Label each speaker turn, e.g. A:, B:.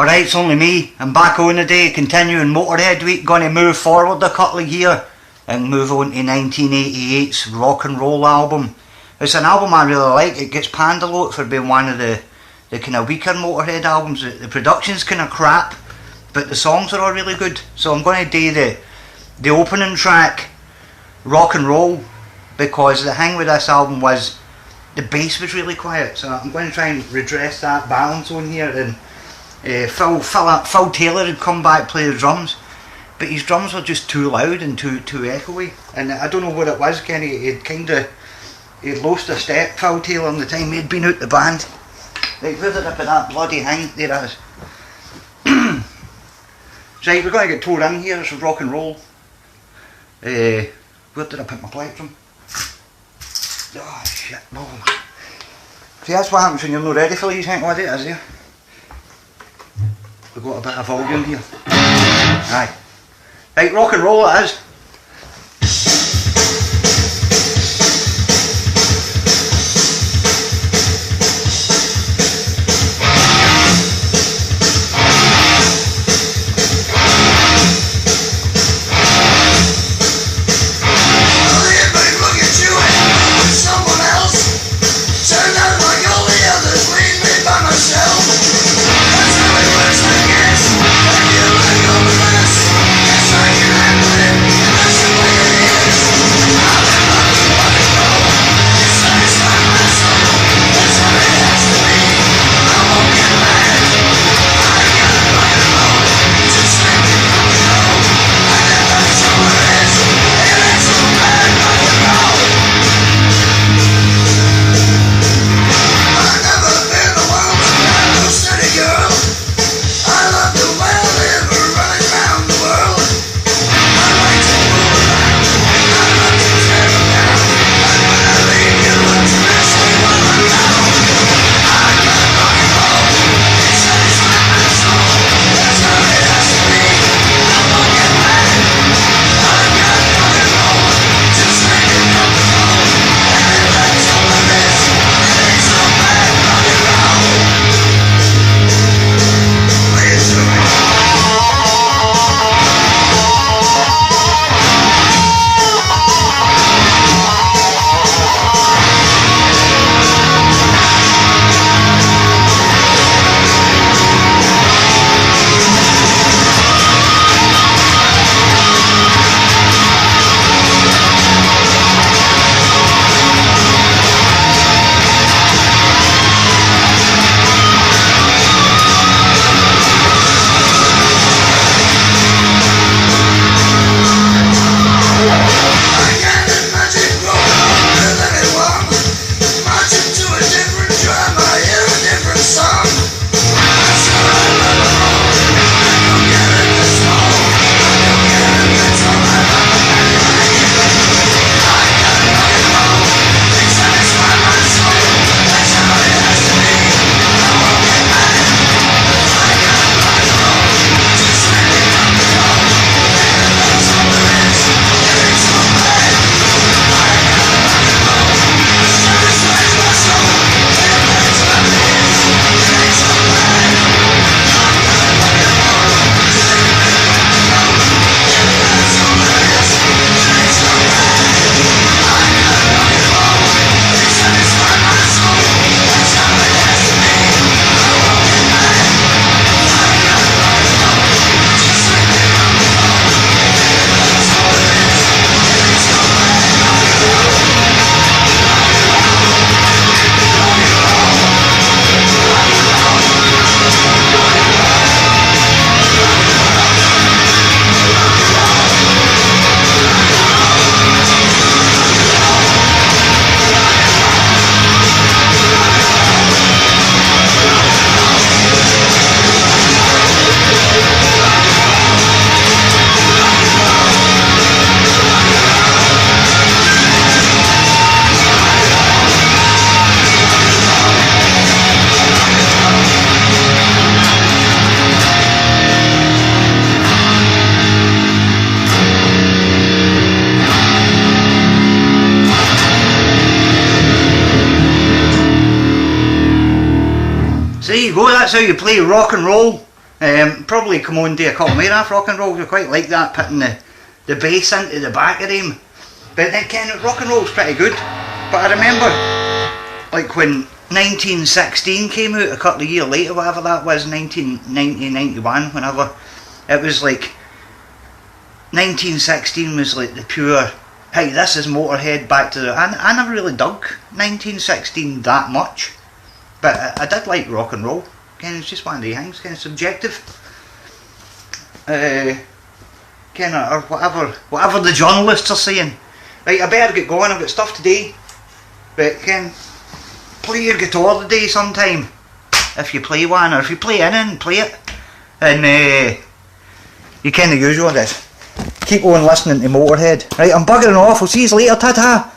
A: Alright, it's only me. I'm back on the day, continuing Motörhead week. Going to move forward a couple of years and move on to 1988's Rock and Roll album. It's an album I really like. It gets panned a lot for being one of the kind of weaker Motörhead albums. The production's kind of crap, but the songs are all really good. So I'm going to do the opening track, Rock and Roll, because the thing with this album was the bass was really quiet. So I'm going to try and redress that balance on here. And Phil Taylor had come back to play the drums, but his drums were just too loud and too echoey, and I don't know what it was. He'd lost a step, Phil Taylor, on the time he'd been out the band. Right, where's it up at that bloody thing? There it is. Right, we're going to get tore in here. It's Rock and Roll. Where did I put my plectrum? Oh shit, no. See, that's what happens when you're not ready for these things. What it is here? We've got a bit of volume here. Aye. Right, Rock and Roll it is. So there you go, that's how you play Rock and Roll Probably come on to a couple more off rock and roll. I quite like that, putting the bass into the back of them. But then Ken, rock and roll's pretty good. But I remember, like when 1916 came out a couple of years later, whatever that was, 1990, 91, whenever, it was like 1916 was like the pure, hey, this is Motörhead back to the. I never really dug 1916 that much, but I did like rock and roll. Again, it's just one of the things, kind of subjective. Kind of, or whatever the journalists are saying. Right, I better get going. I've got stuff today. But Ken, play your guitar today sometime, if you play one, or if you play any, play it. And you kind of usual this. Keep on listening to Motörhead. Right, I'm buggering off. I'll see you later. Ta ta.